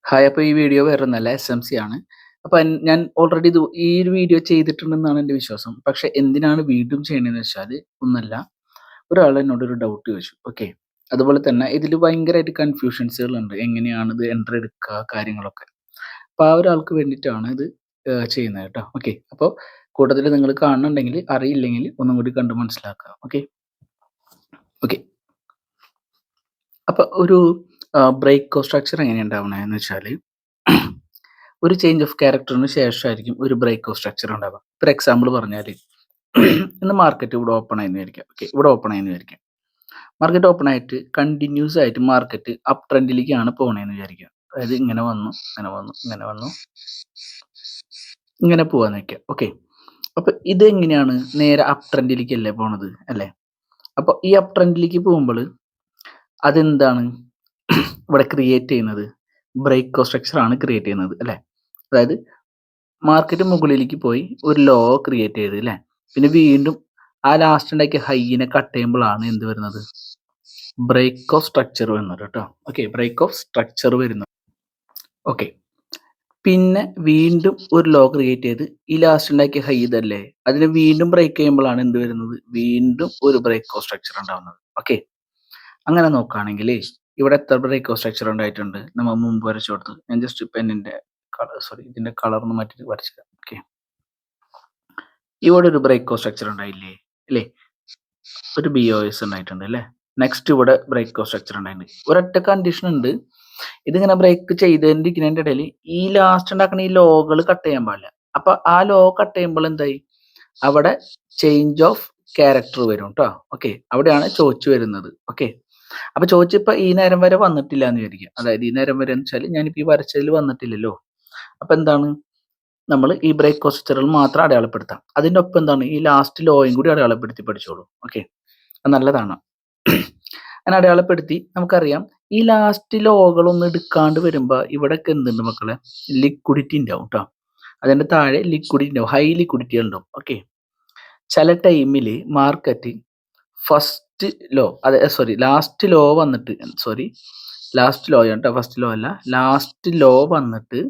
Hi. അപ്പോൾ ഈ video വേറൊന്നുമല്ല, SMC ആണ്. അപ്പോൾ ഞാൻ ഓൾറെഡി ഈ ഒരു വീഡിയോ ചെയ്തിട്ടുണ്ടെന്നാണ് എൻ്റെ വിശ്വാസം. പക്ഷേ എന്തിനാണ് വീണ്ടും ചെയ്യണതെന്ന് വെച്ചാൽ ഒന്നല്ല, ഒരാൾ എന്നോടൊരു ഡൗട്ട് ചോദിച്ചു. ഓക്കെ. അതുപോലെ തന്നെ ഇതിൽ ഭയങ്കരമായിട്ട് കൺഫ്യൂഷൻസുകളുണ്ട്. എങ്ങനെയാണ് ഇത് എൻട്രി എടുക്കുക കാര്യങ്ങളൊക്കെ. അപ്പോൾ ആ ഒരാൾക്ക് വേണ്ടിയിട്ടാണ് ഇത് ചെയ്യുന്നത് കേട്ടോ. ഓക്കെ. അപ്പോൾ കൂട്ടത്തിൽ നിങ്ങൾ കാണുന്നുണ്ടെങ്കിൽ, അറിയില്ലെങ്കിൽ ഒന്നും കൂടി കണ്ട് മനസ്സിലാക്കുക. ഓക്കെ. ഓക്കെ. അപ്പോൾ ഒരു ബ്രേക്ക് സ്ട്രക്ചർ എങ്ങനെയാണ് ഉണ്ടാവണതെന്ന് വെച്ചാൽ, ഒരു ചേഞ്ച് ഓഫ് ക്യാരക്ടറിന് ശേഷമായിരിക്കും ഒരു ബ്രേക്ക് സ്ട്രക്ചർ ഉണ്ടാവുക. ഫോർ എക്സാമ്പിൾ പറഞ്ഞാൽ, ഇന്ന് മാർക്കറ്റ് ഇവിടെ ഓപ്പൺ ആയെന്ന് വിചാരിക്കാം. ഓക്കെ, ഇവിടെ ഓപ്പൺ ആയെന്ന് വിചാരിക്കാം. മാർക്കറ്റ് ഓപ്പൺ ആയിട്ട് കണ്ടിന്യൂസ് ആയിട്ട് മാർക്കറ്റ് അപ് ട്രെൻഡിലേക്കാണ് പോകണതെന്ന് വിചാരിക്കുക. അതായത് ഇങ്ങനെ വന്നു, ഇങ്ങനെ വന്നു, ഇങ്ങനെ വന്നു, ഇങ്ങനെ പോവാന്ന് വെക്കാം. ഓക്കെ. അപ്പൊ ഇതെങ്ങനെയാണ്? നേരെ അപ് ട്രെൻഡിലേക്കല്ലേ പോണത്, അല്ലേ? അപ്പൊ ഈ അപ് ട്രെൻഡിലേക്ക് പോകുമ്പോൾ അതെന്താണ് ഇവിടെ ക്രിയേറ്റ് ചെയ്യുന്നത്? ബ്രേക്ക് സ്ട്രക്ചർ ആണ് ക്രിയേറ്റ് ചെയ്യുന്നത്, അല്ലേ? അതായത് മാർക്കറ്റ് മുകളിലേക്ക് പോയി ഒരു ലോ ക്രിയേറ്റ് ചെയ്ത്, അല്ലേ? പിന്നെ വീണ്ടും ആ ലാസ്റ്റ് ഉണ്ടാക്കിയ ഹൈനെ കട്ട് ചെയ്യുമ്പോഴാണ് എന്ത് വരുന്നത്? ബ്രേക്ക് ഓഫ് സ്ട്രക്ചർ വരുന്നത് കേട്ടോ. ഓക്കെ, ബ്രേക്ക് ഓഫ് സ്ട്രക്ചർ വരുന്നത്. ഓക്കെ. പിന്നെ വീണ്ടും ഒരു ലോ ക്രിയേറ്റ് ചെയ്ത് ഈ ലാസ്റ്റ് ഉണ്ടാക്കിയ ഹൈ ഇതല്ലേ, അതിനെ വീണ്ടും ബ്രേക്ക് ചെയ്യുമ്പോഴാണ് എന്ത് വരുന്നത്? വീണ്ടും ഒരു ബ്രേക്ക് ഓഫ് സ്ട്രക്ചർ ഉണ്ടാവുന്നത്. ഓക്കെ. അങ്ങനെ നോക്കുകയാണെങ്കിൽ ഇവിടെ എത്ര ബ്രേക്ക് ഓഫ് സ്ട്രക്ചർ ഉണ്ടായിട്ടുണ്ട് നമ്മൾ മുമ്പ് വരച്ചു കൊടുത്തത്. ഞാൻ ജസ്റ്റ് പെന്നിന്റെ ഇതിന്റെ കളർ ഒന്ന് മാറ്റി വരച്ചത്. ഓക്കെ. ഇവിടെ ഒരു ബ്രേക്ക് ഓഫ് സ്ട്രക്ചർ ഉണ്ടായില്ലേ, അല്ലേ? ഒരു BOS ഉണ്ടായിട്ടുണ്ട്, അല്ലേ? നെക്സ്റ്റ് ഇവിടെ ബ്രേക്ക് ഓഫ് സ്ട്രക്ചർ ഉണ്ടായിട്ടുണ്ട്. ഒരൊറ്റ കണ്ടീഷൻ ഉണ്ട്, ഇതിങ്ങനെ ബ്രേക്ക് ചെയ്തതിന്റെ ഇടയിൽ ഈ ലാസ്റ്റ് ഉണ്ടാക്കുന്ന ഈ ലോകൾ കട്ട് ചെയ്യാൻ പാടില്ല. അപ്പൊ ആ ലോ കട്ട് ചെയ്യുമ്പോൾ എന്തായി? അവിടെ ചേഞ്ച് ഓഫ് ക്യാരക്ടർ വരും കേട്ടോ. ഓക്കെ, അവിടെയാണ് ചോദിച്ചു വരുന്നത്. ഓക്കെ. അപ്പൊ ചോദിച്ചിപ്പോ ഈ നേരം വരെ വന്നിട്ടില്ല എന്ന് വിചാരിക്കുക. അതായത് ഈ നേരം വരെ എന്ന് വെച്ചാൽ ഞാനിപ്പോ ഈ വരച്ചതിൽ വന്നിട്ടില്ലല്ലോ. അപ്പൊ എന്താണ്? നമ്മൾ ഈ ബ്രേക്ക് സ്ട്രക്ചറുകൾ മാത്രം അടയാളപ്പെടുത്താം. അതിന്റെ ഒപ്പം എന്താണ്? ഈ ലാസ്റ്റ് ലോയും കൂടി അടയാളപ്പെടുത്തി പഠിച്ചോളൂ. ഓക്കെ, അത് നല്ലതാണ്. അങ്ങനെ അടയാളപ്പെടുത്തി നമുക്കറിയാം, ഈ ലാസ്റ്റ് ലോകളൊന്നും എടുക്കാണ്ട് വരുമ്പോ ഇവിടെയൊക്കെ എന്തുണ്ട് മക്കളെ? ലിക്വിഡിറ്റി ഉണ്ടാവും കേട്ടോ. അതിന്റെ താഴെ ലിക്വിഡിറ്റി ഉണ്ടാവും, ഹൈ ലിക്വിഡിറ്റി ഉണ്ടാവും. ഓക്കെ. ചില ടൈമിൽ മാർക്കറ്റ് ഫസ്റ്റ് ലോ, അതെ സോറി ലാസ്റ്റ് ലോ വന്നിട്ട്, ലാസ്റ്റ് ലോ കേട്ടോ, ഫസ്റ്റ് ലോ അല്ല, ലാസ്റ്റ് ലോ വന്നിട്ട്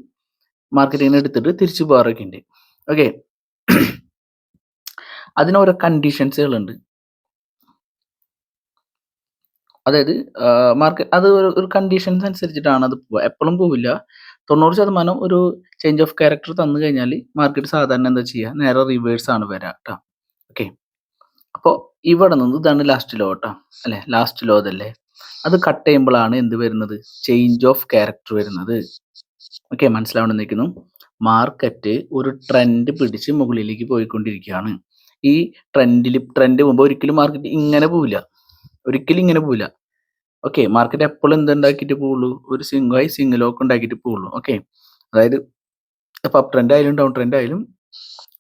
മാർക്കറ്റിനെ എടുത്തിട്ട് തിരിച്ചു പോകാറൊക്കെ ഉണ്ട്. ഓക്കെ. അതിന് ഓരോ കണ്ടീഷൻസുകളുണ്ട്. അതായത് മാർക്കറ്റ് അത് ഒരു കണ്ടീഷൻസ് അനുസരിച്ചിട്ടാണ് അത് പോവുക. എപ്പോഴും പോവില്ല. 90% ഒരു ചേഞ്ച് ഓഫ് ക്യാരക്ടർ തന്നു കഴിഞ്ഞാൽ മാർക്കറ്റ് സാധാരണ എന്താ ചെയ്യുക? നേരെ റിവേഴ്സ് ആണ് വരാം കേട്ടോ. ഓക്കെ. അപ്പോൾ ഇവിടെ നിന്ന് ഇതാണ് ലാസ്റ്റ് ലോ കേട്ടോ, അല്ലെ? ലാസ്റ്റ് ലോ അതല്ലേ, അത് കട്ട് ചെയ്യുമ്പോഴാണ് എന്ത് വരുന്നത്? ചേഞ്ച് ഓഫ് ക്യാരക്ടർ വരുന്നത്. ഓക്കെ, മനസ്സിലാവണമെന്ന് നിൽക്കുന്നു. മാർക്കറ്റ് ഒരു ട്രെൻഡ് പിടിച്ച് മുകളിലേക്ക് പോയിക്കൊണ്ടിരിക്കുകയാണ്. ഈ ട്രെൻഡ് പോകുമ്പോൾ ഒരിക്കലും മാർക്കറ്റ് ഇങ്ങനെ പോവില്ല, ഒരിക്കലും ഇങ്ങനെ പോവില്ല. ഓക്കെ. മാർക്കറ്റ് എപ്പോഴും എന്തുണ്ടാക്കിയിട്ട് പോവുള്ളൂ? ഒരു സിംഗിൾ ലോക്ക് ഉണ്ടാക്കിയിട്ട് പോവുള്ളൂ. ഓക്കെ. അതായത് ഇപ്പൊ അപ് ട്രെൻഡ് ആയാലും ഡൗൺ ട്രെൻഡ് ആയാലും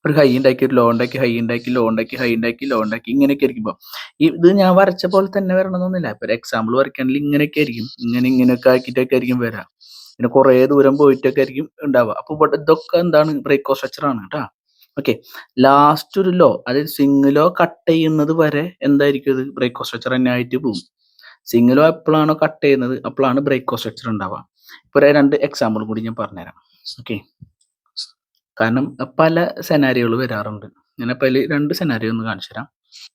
ഒരു ഹൈ ഉണ്ടാക്കി, ഒരു ലോ ഉണ്ടാക്കി, ഹൈ ഉണ്ടാക്കി, ലോ ഉണ്ടാക്കി, ഹൈ ഉണ്ടാക്കി, ലോ ഉണ്ടാക്കി, ഇങ്ങനെയൊക്കെ ആയിരിക്കും. ഇത് ഞാൻ വരച്ച പോലെ തന്നെ വരണമെന്നൊന്നുമില്ല. ഇപ്പൊ ഒരു എക്സാമ്പിൾ വരയ്ക്കുകയാണെങ്കിൽ ഇങ്ങനെയൊക്കെ ആയിരിക്കും, ഇങ്ങനെയൊക്കെ ആക്കിയിട്ടൊക്കെ ആയിരിക്കും വരാം. പിന്നെ കുറെ ദൂരം പോയിട്ടൊക്കെ ആയിരിക്കും ഉണ്ടാവുക. അപ്പൊ ഇവിടെ ഇതൊക്കെ എന്താണ്? ബ്രേക്ക് സ്ട്രക്ചർ ആണ് കേട്ടോ. ഓക്കെ. ലാസ്റ്റ് ഒരു ലോ, അതായത് സിംഗിളോ കട്ട് ചെയ്യുന്നത് വരെ എന്തായിരിക്കും? ഇത് ബ്രേക്ക് സ്ട്രക്ചർ തന്നെ ആയിട്ട് പോകും. സിംഗിളോ എപ്പോഴാണോ കട്ട് ചെയ്യുന്നത് അപ്പോഴാണ് ബ്രേക്ക് സ്ട്രക്ചർ ഉണ്ടാവുക. ഇപ്പൊ രണ്ട് എക്സാമ്പിൾ കൂടി ഞാൻ പറഞ്ഞുതരാം. ഓക്കെ. കാരണം പല സെനാരിയോകൾ വരാറുണ്ട്. ഞാനപ്പോൾ അതിൽ 2 സെനാരിയോ ഒന്ന് കാണിച്ചു തരാം.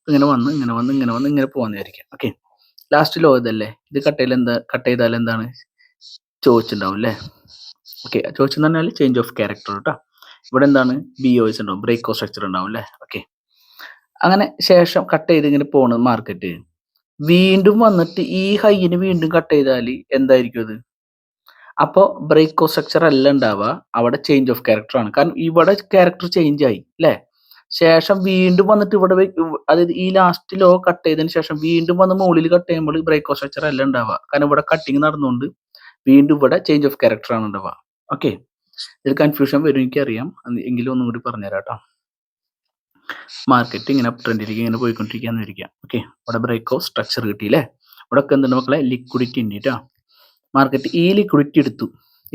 ഇങ്ങനെ വന്ന് ഇങ്ങനെ വന്ന് ഇങ്ങനെ വന്ന് ഇങ്ങനെ പോകാന്ന് വിചാരിക്കാം. ഓക്കെ. ലാസ്റ്റ് ലോ ഇതല്ലേ, ഇത് കട്ട് ചെയ്താൽ എന്താണ് ചോദിച്ചിട്ടുണ്ടാവും, അല്ലേ? ഓക്കെ. ചോദിച്ചെന്ന് പറഞ്ഞാൽ ചേഞ്ച് ഓഫ് ക്യാരക്ടർ കേട്ടോ. ഇവിടെ എന്താണ്? BOS ഉണ്ടാവും, ബ്രേക്ക് സ്ട്രക്ചർ ഉണ്ടാവും, അല്ലേ? ഓക്കെ. അങ്ങനെ ശേഷം കട്ട് ചെയ്ത് ഇങ്ങനെ പോണത് മാർക്കറ്റ് വീണ്ടും വന്നിട്ട് ഈ ഹൈന് വീണ്ടും കട്ട് ചെയ്താൽ എന്തായിരിക്കും അത്? അപ്പോൾ ബ്രേക്ക് സ്ട്രക്ചർ അല്ല ഉണ്ടാവുക, അവിടെ ചേഞ്ച് ഓഫ് ക്യാരക്ടർ ആണ്. കാരണം ഇവിടെ ക്യാരക്ടർ ചേഞ്ച് ആയി, അല്ലേ? ശേഷം വീണ്ടും വന്നിട്ട് ഇവിടെ അതായത് ഈ ലാസ്റ്റ് ലോ കട്ട് ചെയ്തതിന് ശേഷം വീണ്ടും വന്ന് മുകളിൽ കട്ട് ചെയ്യുമ്പോൾ ബ്രേക്ക് സ്ട്രക്ചർ അല്ല ഉണ്ടാവുക. കാരണം ഇവിടെ കട്ടിങ് നടന്നുകൊണ്ട് വീണ്ടും ഇവിടെ ചേഞ്ച് ഓഫ് ക്യാരക്ടർ ആണ് ഉണ്ടാവുക. ഓക്കെ. ഇതിൽ കൺഫ്യൂഷൻ വരും എനിക്കറിയാം, എങ്കിലും ഒന്നും കൂടി പറഞ്ഞുതരാം കേട്ടോ. മാർക്കറ്റ് ഇങ്ങനെ ട്രെൻഡിലേക്ക് ഇങ്ങനെ പോയിക്കൊണ്ടിരിക്കാന്ന് വിചാരിക്കാം. ഓക്കെ. ഇവിടെ ബ്രേക്ക് ഓഫ് സ്ട്രക്ചർ കിട്ടിയില്ലേ? ഇവിടെ ഒക്കെ എന്തുണ്ട് മക്കളെ? ലിക്വിഡിറ്റി ഉണ്ട് കേട്ടോ. മാർക്കറ്റ് ഈ ലിക്വിഡിറ്റി എടുത്തു.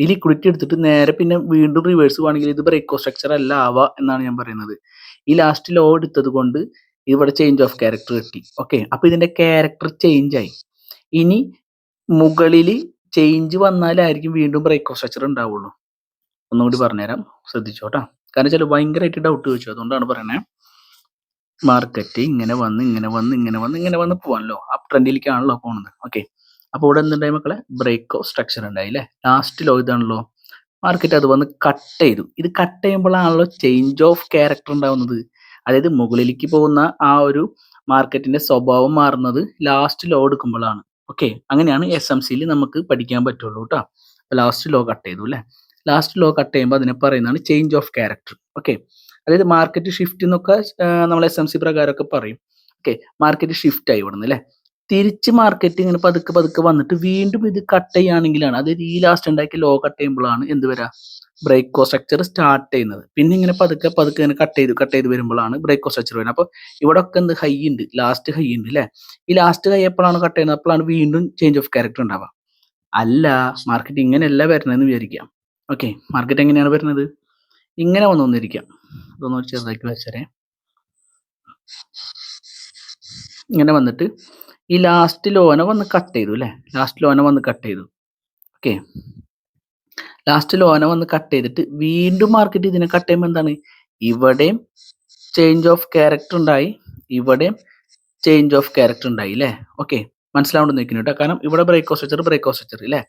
ഈ ലിക്വിഡിറ്റി എടുത്തിട്ട് നേരെ പിന്നെ വീണ്ടും റിവേഴ്സ് പോവാണെങ്കിൽ ഇത് ബ്രേക്ക് സ്ട്രക്ചർ അല്ല ആവുക എന്നാണ് ഞാൻ പറയുന്നത്. ഈ ലാസ്റ്റ് ലോ എടുത്തത് കൊണ്ട് ഇവിടെ ചേഞ്ച് ഓഫ് ക്യാരക്ടർ കിട്ടി. ഓക്കെ. അപ്പൊ ഇതിന്റെ ക്യാരക്ടർ ചേഞ്ച് ആയി. ഇനി മുകളിൽ ചേഞ്ച് വന്നാലായിരിക്കും വീണ്ടും ബ്രേക്ക് ഓഫ് സ്ട്രക്ചർ ഉണ്ടാവുള്ളൂ. ഒന്നുകൂടി പറഞ്ഞുതരാം, ശ്രദ്ധിച്ചോട്ടാ. കാരണം വെച്ചാൽ ഭയങ്കരമായിട്ട് ഡൗട്ട് ചോദിച്ചു, അതുകൊണ്ടാണ് പറയണേ. മാർക്കറ്റ് ഇങ്ങനെ വന്ന് ഇങ്ങനെ വന്ന് ഇങ്ങനെ വന്ന് ഇങ്ങനെ വന്ന് പോവാണല്ലോ, അപ് ട്രെൻഡിലേക്കാണല്ലോ പോണത്. ഓക്കെ, അപ്പോൾ ഇവിടെ എന്തുണ്ടായി മക്കളെ? ബ്രേക്ക് ഓഫ് സ്ട്രക്ചർ ഉണ്ടായി അല്ലേ. ലാസ്റ്റ് ലോ ഇതാണല്ലോ. മാർക്കറ്റ് അത് വന്ന് കട്ട് ചെയ്തു. ഇത് കട്ട് ചെയ്യുമ്പോഴാണല്ലോ ചേഞ്ച് ഓഫ് ക്യാരക്ടർ ഉണ്ടാവുന്നത്. അതായത് മുകളിലേക്ക് പോകുന്ന ആ ഒരു മാർക്കറ്റിന്റെ സ്വഭാവം മാറുന്നത് ലാസ്റ്റ് ലോ എടുക്കുമ്പോഴാണ്. ഓക്കെ, അങ്ങനെയാണ് SMCയിൽ നമുക്ക് പഠിക്കാൻ പറ്റുള്ളൂ കേട്ടോ. ലാസ്റ്റ് ലോ കട്ട് ചെയ്തു അല്ലേ. ലാസ്റ്റ് ലോ കട്ട് ചെയ്യുമ്പോൾ അതിനെ പറയുന്നതാണ് ചേഞ്ച് ഓഫ് ക്യാരക്ടർ. ഓക്കെ, അതായത് മാർക്കറ്റ് ഷിഫ്റ്റ് എന്നൊക്കെ നമ്മൾ SMC പ്രകാരമൊക്കെ പറയും. ഓക്കെ, മാർക്കറ്റ് ഷിഫ്റ്റ് ആയി ഇവിടുന്ന് അല്ലേ. തിരിച്ച് മാർക്കറ്റ് ഇങ്ങനെ പതുക്കെ പതുക്കെ വന്നിട്ട് വീണ്ടും ഇത് കട്ട് ചെയ്യുകയാണെങ്കിലാണ്, അതായത് ഈ ലാസ്റ്റ് ഉണ്ടാക്കിയ ലോ കട്ട് ചെയ്യുമ്പോഴാണ് എന്ത് വരാ? ബ്രേക്ക് ഓഫ് സ്ട്രക്ചർ സ്റ്റാർട്ട് ചെയ്യുന്നത്. പിന്നെ ഇങ്ങനെ പതുക്കെ പതുക്കെ ഇങ്ങനെ കട്ട് ചെയ്ത് വരുമ്പോഴാണ് ബ്രേക്ക് ഓഫ് സ്ട്രക്ചർ വരുന്നത്. അപ്പോൾ ഇവിടെ ഒക്കെ എന്ത് ഹൈ ഉണ്ട്, ലാസ്റ്റ് ഹൈ ഉണ്ട് അല്ലേ. ഈ ലാസ്റ്റ് ഹൈ എപ്പോഴാണ് കട്ട് ചെയ്യുന്നത്? അപ്പോഴാണ് വീണ്ടും ചേഞ്ച് ഓഫ് ക്യാരക്ടർ ഉണ്ടാവുക. അല്ല, മാർക്കറ്റ് ഇങ്ങനെയല്ല വരുന്നതെന്ന് വിചാരിക്കാം. ഓക്കെ, മാർക്കറ്റ് എങ്ങനെയാണ് വരുന്നത്? ഇങ്ങനെ വന്നിരിക്കാം. അതൊന്ന് ചെറുതാക്കി വെച്ചേ. ഇങ്ങനെ വന്നിട്ട് ഈ ലാസ്റ്റ് ലോനെ വന്ന് കട്ട് ചെയ്തു അല്ലേ. ലാസ്റ്റ് ലോനെ വന്ന് കട്ട് ചെയ്തു. ഓക്കെ, ലാസ്റ്റ് ലോനെ വന്ന് കട്ട് ചെയ്തിട്ട് വീണ്ടും മാർക്കറ്റ് ഇതിനെ കട്ട് ചെയ്യുമ്പോൾ എന്താണ്? ഇവിടെയും ചേഞ്ച് ഓഫ് ക്യാരക്ടർ ഉണ്ടായി, ഇവിടെയും ചേഞ്ച് ഓഫ് ക്യാരക്ടർ ഉണ്ടായി അല്ലേ. ഓക്കെ, മനസ്സിലാവുണ്ടെന്ന് നിൽക്കുന്നു കേട്ടോ. കാരണം ഇവിടെ ബ്രേക്ക് ഓഫ് സ്ട്രക്ചർ അല്ലേ.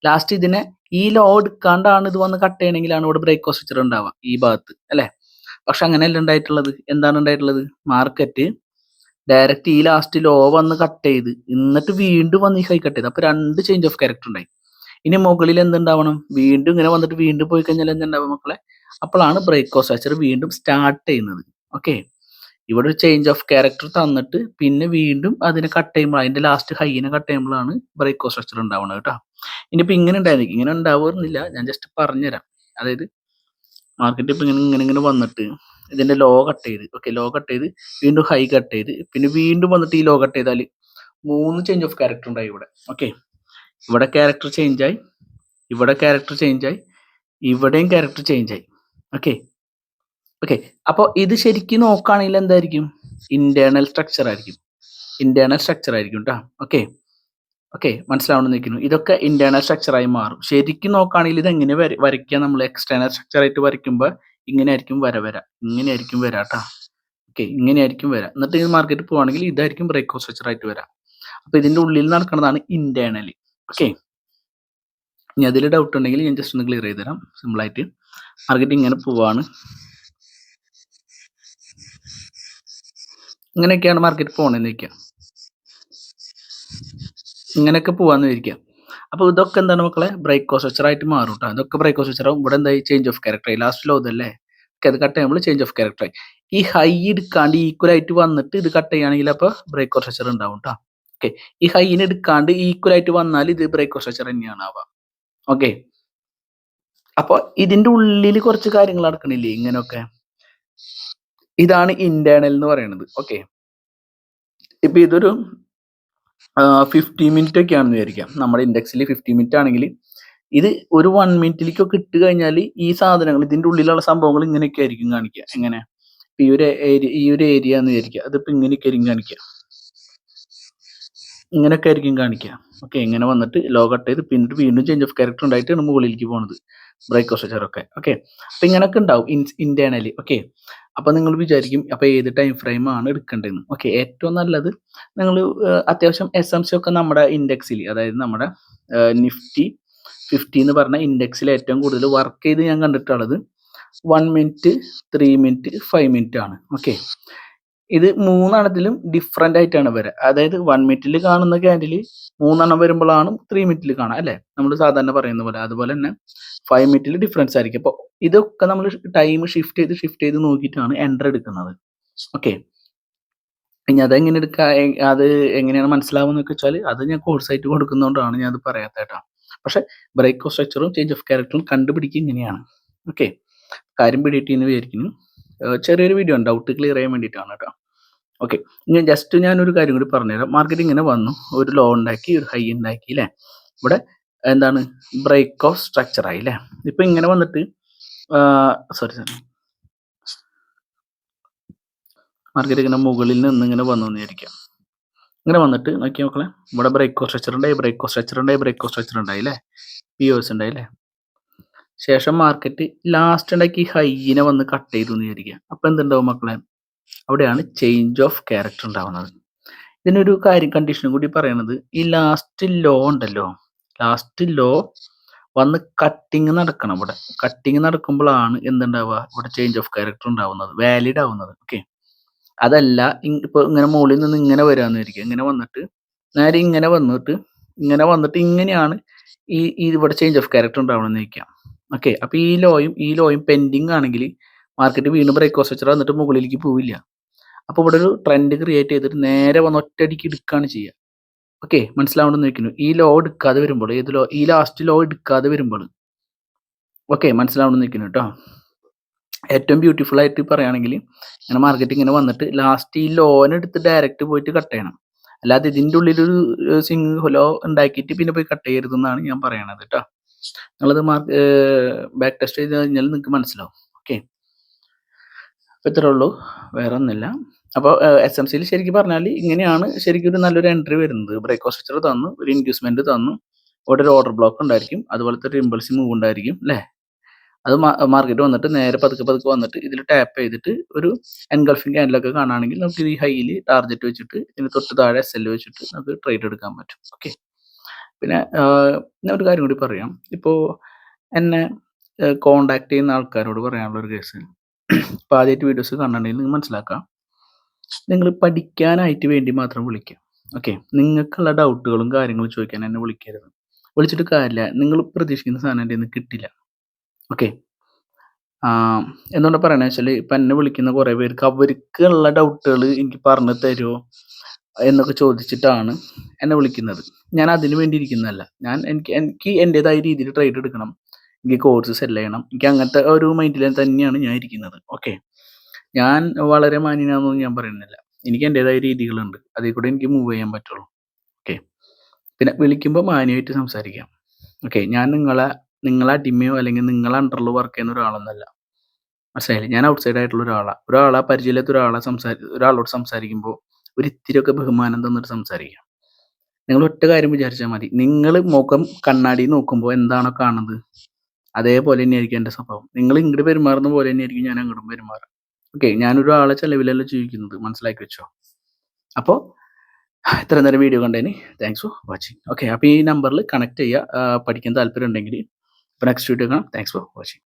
ലാസ്റ്റ് ഇതിനെ ഈ ലോ എടുക്കാണ്ടാണ് ഇത് വന്ന് കട്ട് ചെയ്യണമെങ്കിലാണ് ഇവിടെ ബ്രേക്ക് ഓഫ് സ്ട്രക്ചർ ഉണ്ടാവുക ഈ ഭാഗത്ത് അല്ലേ. പക്ഷെ അങ്ങനെയല്ല ഉണ്ടായിട്ടുള്ളത്. എന്താണ് ഉണ്ടായിട്ടുള്ളത്? മാർക്കറ്റ് ഡയറക്റ്റ് ഈ ലാസ്റ്റ് ലോ വന്ന് കട്ട് ചെയ്ത് എന്നിട്ട് വീണ്ടും വന്ന് ഈ ഹൈ കട്ട് ചെയ്ത്. അപ്പൊ രണ്ട് ചേഞ്ച് ഓഫ് ക്യാരക്ടർ ഉണ്ടായി. ഇനി മുകളിൽ എന്തുണ്ടാവണം? വീണ്ടും ഇങ്ങനെ വന്നിട്ട് വീണ്ടും പോയി കഴിഞ്ഞാൽ എന്തുണ്ടാവും മക്കളെ? അപ്പോഴാണ് ബ്രേക്ക് ഓഫ് സ്ട്രക്ചർ വീണ്ടും സ്റ്റാർട്ട് ചെയ്യുന്നത്. ഓക്കെ, ഇവിടെ ഒരു ചേഞ്ച് ഓഫ് ക്യാരക്ടർ തന്നിട്ട് പിന്നെ വീണ്ടും അതിനെ കട്ട് ചെയ്യുമ്പോൾ, അതിന്റെ ലാസ്റ്റ് ഹൈനെ കട്ട് ചെയ്യുമ്പോഴാണ് ബ്രേക്ക് ഓഫ് സ്ട്രക്ചർ ഉണ്ടാവുന്നത് കേട്ടോ. ഇനിയിപ്പോ ഇങ്ങനെ ഉണ്ടായിരിക്കും, ഇങ്ങനെ ഉണ്ടാവുന്നില്ല, ഞാൻ ജസ്റ്റ് പറഞ്ഞുതരാം. അതായത് മാർക്കറ്റ് ഇപ്പൊ ഇങ്ങനെ വന്നിട്ട് ഇതിന്റെ ലോ കട്ട് ചെയ്ത്, ഓക്കെ, ലോ കട്ട് ചെയ്ത് വീണ്ടും ഹൈ കട്ട് ചെയ്ത് പിന്നെ വീണ്ടും വന്നിട്ട് ഈ ലോ കട്ട് ചെയ്താൽ 3 ചേഞ്ച് ഓഫ് ക്യാരക്ടർ ഉണ്ടായി ഇവിടെ. ഓക്കെ, ഇവിടെ ക്യാരക്ടർ ചേഞ്ച് ആയി, ഇവിടെ ക്യാരക്ടർ ചേഞ്ച് ആയി, ഇവിടെയും ക്യാരക്ടർ ചേഞ്ച് ആയി. ഓക്കെ ഓക്കെ, അപ്പോൾ ഇത് ശരിക്കും നോക്കുകയാണെങ്കിൽ എന്തായിരിക്കും? ഇന്റേണൽ സ്ട്രക്ചർ ആയിരിക്കും. ഇന്റേണൽ സ്ട്രക്ചർ ആയിരിക്കും കേട്ടോ. ഓക്കെ ഓക്കെ, മനസ്സിലാവണമെന്ന് നിൽക്കുന്നു. ഇതൊക്കെ ഇന്റേണൽ സ്ട്രക്ചറായി മാറും. ശരിക്കും നോക്കുകയാണെങ്കിൽ ഇത് എങ്ങനെ വരയ്ക്കുക? നമ്മൾ എക്സ്റ്റേണൽ സ്ട്രക്ചർ ആയിട്ട് വരയ്ക്കുമ്പോൾ ഇങ്ങനെ ആയിരിക്കും ഇങ്ങനെ ആയിരിക്കും കേട്ടോ. ഓക്കെ, ഇങ്ങനെ ആയിരിക്കും എന്നിട്ട് ഈ മാർക്കറ്റ് പോവുകയാണെങ്കിൽ ഇതായിരിക്കും ബ്രേക്ക് ഓഫ് സ്ട്രക്ചർ ആയിട്ട് വരാം. അപ്പൊ ഇതിന്റെ ഉള്ളിൽ നടക്കുന്നതാണ് ഇന്റേണലി. ഓക്കെ, ഇനി അതിൽ ഡൗട്ട് ഉണ്ടെങ്കിൽ ഞാൻ ജസ്റ്റ് ഒന്ന് ക്ലിയർ ചെയ്ത് തരാം സിമ്പിൾ ആയിട്ട്. മാർക്കറ്റ് ഇങ്ങനെ പോവാണ്, ഇങ്ങനെയൊക്കെയാണ് മാർക്കറ്റ് പോകണമെന്ന് വയ്ക്കുക. ഇങ്ങനെയൊക്കെ പോവാന്ന് വിചാരിക്കുക. അപ്പോൾ ഇതൊക്കെ എന്താണ് മക്കളെ? ബ്രേക്ക് ഓഫ് സ്ട്രക്ചർ ആയിട്ട് മാറും കേട്ടോ. ഇതൊക്കെ ബ്രേക്ക് ഓഫ് സ്ട്രക്ചർ ആവും. ഇവിടെ എന്തായി? ചേഞ്ച് ഓഫ് ക്യാരക്ടർ ആയി. ലാസ്റ്റ് ലോ ഇതല്ലേ, അത് കട്ട് ചെയ്യുമ്പോൾ ചേഞ്ച് ഓഫ് ക്യാരക്ടർ ആയി. ഈ ഹൈ എടുക്കാണ്ട് ഈക്വൽ ആയിട്ട് വന്നിട്ട് ഇത് കട്ട് ചെയ്യുകയാണെങ്കിൽ അപ്പോൾ ബ്രേക്ക് ഓഫ് സ്ട്രക്ചർ ഉണ്ടാവും കേട്ടോ. ഓക്കെ, ഈ ഹൈനെ എടുക്കാണ്ട് ഈക്വൽ ആയിട്ട് വന്നാൽ ഇത് ബ്രേക്ക് ഓഫ് സ്ട്രക്ചർ തന്നെയാണ് ആവുക. ഓക്കെ, അപ്പോൾ ഇതിന്റെ ഉള്ളിൽ കുറച്ച് കാര്യങ്ങൾ നടക്കണില്ലേ ഇങ്ങനെയൊക്കെ? ഇതാണ് ഇന്റേണൽ എന്ന് പറയുന്നത്. ഓക്കെ, ഇപ്പൊ ഇതൊരു 50 മിനിറ്റ് ഒക്കെ ആണെന്ന് വിചാരിക്കാം. നമ്മുടെ ഇൻഡെക്സിൽ 50 മിനിറ്റ് ആണെങ്കിൽ ഇത് ഒരു 1 മിനിറ്റിലേക്കൊക്കെ ഇട്ട് കഴിഞ്ഞാൽ ഈ സാധനങ്ങൾ, ഇതിന്റെ ഉള്ളിലുള്ള സംഭവങ്ങൾ ഇങ്ങനെയൊക്കെ ആയിരിക്കും കാണിക്കുക. എങ്ങനെ? ഈ ഒരു ഏരിയ എന്ന് വിചാരിക്കുക, അതിപ്പോ ഇങ്ങനെയൊക്കെ ആയിരിക്കും കാണിക്കുക, ഇങ്ങനെയൊക്കെ ആയിരിക്കും കാണിക്കുക. ഓക്കെ, ഇങ്ങനെ വന്നിട്ട് ലോ കട്ട് ചെയ്ത് പിന്നീട് വീണ്ടും ചേഞ്ച് ഓഫ് ക്യാരക്ടർ ഉണ്ടായിട്ടാണ് മുകളിലേക്ക് പോകുന്നത് ബ്രേക്ക് ഓഫ് സ്ട്രക്ചർ ഒക്കെ. ഓക്കെ, അപ്പൊ ഇങ്ങനെയൊക്കെ ഉണ്ടാവും ഇന്റേണലി. ഓക്കെ, അപ്പൊ നിങ്ങൾ വിചാരിക്കും അപ്പൊ ഏത് ടൈം ഫ്രെയിം ആണ് എടുക്കേണ്ടതെന്ന്. ഓക്കെ, ഏറ്റവും നല്ലത് നിങ്ങൾ അത്യാവശ്യം SMC ഒക്കെ നമ്മുടെ ഇൻഡെക്സിൽ, അതായത് നമ്മുടെ നിഫ്റ്റി 50 എന്ന് പറഞ്ഞ ഇൻഡെക്സിൽ ഏറ്റവും കൂടുതൽ വർക്ക് ചെയ്ത് ഞാൻ കണ്ടിട്ടുള്ളത് 1 മിനിറ്റ്, 3 മിനിറ്റ്, 5 മിനിറ്റ് ആണ്. ഓക്കെ, ഇത് മൂന്നെണ്ണത്തിലും ഡിഫറെന്റ് ആയിട്ടാണ് വരിക. അതായത് 1 മിനിറ്റിൽ കാണുന്ന ക്യാൻഡിൽ 3 വരുമ്പോഴാണ് 3 മിനിറ്റിൽ കാണാം അല്ലെ, നമ്മൾ സാധാരണ പറയുന്ന പോലെ. അതുപോലെ തന്നെ 5 മിനിറ്റിൽ ഡിഫറൻസ് ആയിരിക്കും. അപ്പോൾ ഇതൊക്കെ നമ്മൾ ടൈം ഷിഫ്റ്റ് ചെയ്ത് നോക്കിയിട്ടാണ് എൻട്രി എടുക്കുന്നത്. ഓക്കെ, ഇനി അതെങ്ങനെ എടുക്കുക, അത് എങ്ങനെയാണ് മനസ്സിലാവുന്നൊക്കെ വെച്ചാൽ അത് ഞാൻ കോഴ്സ് ആയിട്ട് കൊടുക്കുന്നതുകൊണ്ടാണ് ഞാൻ അത് പറയാത്ത കേട്ടോ. പക്ഷെ ബ്രേക്ക് ഓഫ് സ്ട്രക്ചറും ചേഞ്ച് ഓഫ് ക്യാരക്ടറും കണ്ടുപിടിക്കുക ഇങ്ങനെയാണ്. ഓക്കെ, കാര്യം പിടിയിട്ടെന്ന് വിചാരിക്കുന്നു. ചെറിയൊരു വീഡിയോ ആണ്, ഡൗട്ട് ക്ലിയർ ചെയ്യാൻ വേണ്ടിയിട്ടാണ് കേട്ടോ. ഓക്കെ, ഇനി ജസ്റ്റ് ഞാനൊരു കാര്യം കൂടി പറഞ്ഞുതരാം. മാർക്കറ്റ് ഇങ്ങനെ വന്നു, ഒരു ലോ ഉണ്ടാക്കി, ഒരു ഹൈ ഉണ്ടാക്കി അല്ലേ. ഇവിടെ എന്താണ്? ബ്രേക്ക് ഓഫ് സ്ട്രക്ചർ ആയി അല്ലേ. ഇപ്പൊ ഇങ്ങനെ വന്നിട്ട് സോറി മാർക്കറ്റ് ഇങ്ങനെ മുകളിൽ നിന്ന് ഇങ്ങനെ വന്നു വിചാരിക്കാം. ഇങ്ങനെ വന്നിട്ട് നോക്കിയേ മക്കളെ, ഇവിടെ ബ്രേക്ക് സ്ട്രക്ചർ ഉണ്ടായി, ബ്രേക്ക് സ്ട്രക്ചർ ഉണ്ടായി, ബ്രേക്ക് സ്ട്രക്ചർ ഉണ്ടായി അല്ലേ, POS ഉണ്ടായി അല്ലേ. ശേഷം മാർക്കറ്റ് ലാസ്റ്റ് ഉണ്ടാക്കി ഹൈനെ വന്ന് കട്ട് ചെയ്തു എന്ന് വിചാരിക്കുക. അപ്പൊ എന്തുണ്ടാവും മക്കളെ, അവിടെയാണ് ചേഞ്ച് ഓഫ് ക്യാരക്ടർ ഉണ്ടാവുന്നത്. ഇതിനൊരു കാര്യം കണ്ടീഷനും കൂടി പറയണത്, ഈ ലാസ്റ്റ് ലോ ഉണ്ടല്ലോ, ലാസ്റ്റ് ലോ വന്ന് കട്ടിങ് നടക്കണം. ഇവിടെ കട്ടിങ് നടക്കുമ്പോഴാണ് എന്തുണ്ടാവുക, ഇവിടെ ചേഞ്ച് ഓഫ് ക്യാരക്ടർ ഉണ്ടാവുന്നത്, വാലിഡ് ആവുന്നത്. ഓക്കെ, അതല്ല ഇപ്പൊ ഇങ്ങനെ മുകളിൽ നിന്ന് ഇങ്ങനെ വരാന്ന് വിചാരിക്കുക, ഇങ്ങനെ വന്നിട്ട് നേരെ ഇങ്ങനെ വന്നിട്ട് ഇങ്ങനെയാണ് ഈ ഇവിടെ ചേഞ്ച് ഓഫ് ക്യാരക്ടർ ഉണ്ടാവണമെന്ന് ചോദിക്കാം. ഓക്കെ, അപ്പൊ ഈ ലോയും പെൻഡിങ് ആണെങ്കിൽ മാർക്കറ്റ് വീണ്ടും ബ്രേക്ക് സ്ട്രക്ചർ വന്നിട്ട് മുകളിലേക്ക് പോവില്ല. അപ്പൊ ഇവിടെ ഒരു ട്രെൻഡ് ക്രിയേറ്റ് ചെയ്തിട്ട് നേരെ വന്ന് ഒറ്റയടിക്ക് എടുക്കുകയാണ് ചെയ്യുക. ഓക്കെ, മനസ്സിലാവണമെന്ന് ചോദിക്കുന്നു. ഈ ലോ എടുക്കാതെ വരുമ്പോൾ, ഏത് ലോ, ഈ ലാസ്റ്റ് ലോ എടുക്കാതെ വരുമ്പോൾ, ഓക്കെ മനസ്സിലാവണമെന്ന് ചോദിക്കുന്നു കേട്ടോ. ഏറ്റവും ബ്യൂട്ടിഫുൾ ആയിട്ട് പറയുകയാണെങ്കിൽ ഇങ്ങനെ മാർക്കറ്റ് ഇങ്ങനെ വന്നിട്ട് ലാസ്റ്റ് ഈ ലോൺ എടുത്ത് ഡയറക്റ്റ് പോയിട്ട് കട്ട് ചെയ്യണം. അല്ലാതെ ഇതിൻ്റെ ഉള്ളിലൊരു സിംഗ് ലോ ഉണ്ടാക്കിയിട്ട് പിന്നെ പോയി കട്ട് ചെയ്യരുതെന്നാണ് ഞാൻ പറയണത് കേട്ടോ. നിങ്ങളത് ബാക്ക് ടെസ്റ്റ് ചെയ്ത് കഴിഞ്ഞാൽ നിങ്ങൾക്ക് മനസ്സിലാവും. ഓക്കെ, അപ്പോൾ ഇത്രേ ഉള്ളൂ, വേറെ ഒന്നുമില്ല. അപ്പോൾ SMCയിൽ ശരിക്കും പറഞ്ഞാൽ ഇങ്ങനെയാണ് ശരിക്കും ഒരു നല്ലൊരു എൻട്രി വരുന്നത്. ബ്രേക്ക് സ്ട്രക്ചർ തന്നു, ഒരു ഇൻഡ്യൂസ്മെന്റ് തന്നു, ഇവിടെ ഒരു ഓർഡർ ബ്ലോക്ക് ഉണ്ടായിരിക്കും, അതുപോലത്തെ ഒരു ഇമ്പൾസീവ് മൂവ് ഉണ്ടായിരിക്കും അല്ലേ. അത് മാർക്കറ്റ് വന്നിട്ട് നേരെ പതുക്കെ വന്നിട്ട് ഇതിൽ ടാപ്പ് ചെയ്തിട്ട് ഒരു എൻഗൾഫിംഗ് ക്യാൻഡിലൊക്കെ കാണുകയാണെങ്കിൽ നമുക്ക് ഈ ഹൈയിൽ ടാർഗറ്റ് വെച്ചിട്ട് ഇതിന് തൊട്ട് താഴെ SL വെച്ചിട്ട് നമുക്ക് ട്രേഡ് എടുക്കാൻ പറ്റും. ഓക്കെ, പിന്നെ ഞാൻ ഒരു കാര്യം കൂടി പറയാം. ഇപ്പോൾ എന്നെ കോണ്ടാക്ട് ചെയ്യുന്ന ആൾക്കാരോട് പറയാനുള്ള ഒരു കേസ്, ഇപ്പോൾ ആദ്യമായിട്ട് വീഡിയോസ് കാണണമെങ്കിൽ നിങ്ങൾ മനസ്സിലാക്കാം, നിങ്ങൾ പഠിക്കാനായിട്ട് വേണ്ടി മാത്രം വിളിക്കുക. ഓക്കെ, നിങ്ങൾക്കുള്ള ഡൗട്ടുകളും കാര്യങ്ങളും ചോദിക്കാൻ എന്നെ വിളിക്കരുത്. വിളിച്ചിട്ട് കാര്യമില്ല, നിങ്ങൾ പ്രതീക്ഷിക്കുന്ന സാധനം എൻ്റെ നിന്ന് കിട്ടില്ല. ഓക്കെ, എന്തുകൊണ്ടാണ് പറയണത് വെച്ചാൽ, ഇപ്പം എന്നെ വിളിക്കുന്ന കുറേ പേർക്ക് അവർക്കുള്ള ഡൗട്ടുകൾ എനിക്ക് പറഞ്ഞു തരുമോ എന്നൊക്കെ ചോദിച്ചിട്ടാണ് എന്നെ വിളിക്കുന്നത്. ഞാൻ അതിന് വേണ്ടി ഇരിക്കുന്നതല്ല. എനിക്ക് എൻ്റെതായ രീതിയിൽ ട്രേഡ് എടുക്കണം, എനിക്ക് കോഴ്സ് സെല് ചെയ്യണം, എനിക്ക് അങ്ങനത്തെ ഒരു മൈൻഡിൽ തന്നെയാണ് ഞാൻ ഇരിക്കുന്നത്. ഓക്കെ, ഞാൻ വളരെ മാന്യനാണെന്നൊന്നും ഞാൻ പറയുന്നില്ല. എനിക്ക് എൻ്റെതായ രീതികളുണ്ട്, അതിൽ കൂടെ എനിക്ക് മൂവ് ചെയ്യാൻ പറ്റുള്ളൂ. ഓക്കെ, പിന്നെ വിളിക്കുമ്പോൾ മാന്യമായിട്ട് സംസാരിക്കാം. ഓക്കെ, ഞാൻ നിങ്ങളെ അടിമയോ അല്ലെങ്കിൽ നിങ്ങളെ അണ്ടറിൽ വർക്ക് ചെയ്യുന്ന ഒരാളൊന്നല്ല, മനസ്സിലായില്ലേ. ഞാൻ ഔട്ട്സൈഡ് ആയിട്ടുള്ള ഒരാളെ പരിചയമില്ലാത്ത ഒരാളോട് സംസാരിക്കുമ്പോൾ ഒരു ഇത്തിരിയൊക്കെ ബഹുമാനം തന്നിട്ട് സംസാരിക്കുക. നിങ്ങൾ ഒറ്റ കാര്യം വിചാരിച്ചാൽ മതി, നിങ്ങൾ മുഖം കണ്ണാടി നോക്കുമ്പോൾ എന്താണോ കാണുന്നത് അതേപോലെ തന്നെയായിരിക്കും എൻ്റെ സ്വഭാവം. നിങ്ങൾ ഇങ്ങോട്ട് പെരുമാറുന്ന പോലെ തന്നെയായിരിക്കും ഞാൻ അങ്ങോട്ടും പെരുമാറുക. ഓക്കെ, ഞാനൊരാളെ ചെലവിലല്ല ജീവിക്കുന്നത്, മനസ്സിലാക്കി വെച്ചോ. അപ്പോൾ ഇത്ര നേരം വീഡിയോ കണ്ടതിന് താങ്ക്സ് ഫോർ വാച്ചിങ്. ഓക്കെ, അപ്പോൾ ഈ നമ്പറിൽ കണക്ട് ചെയ്യുക, പഠിക്കാൻ താല്പര്യം ഉണ്ടെങ്കിൽ. അപ്പോൾ നെക്സ്റ്റ് വീഡിയോ കാണാം. Thanks for watching.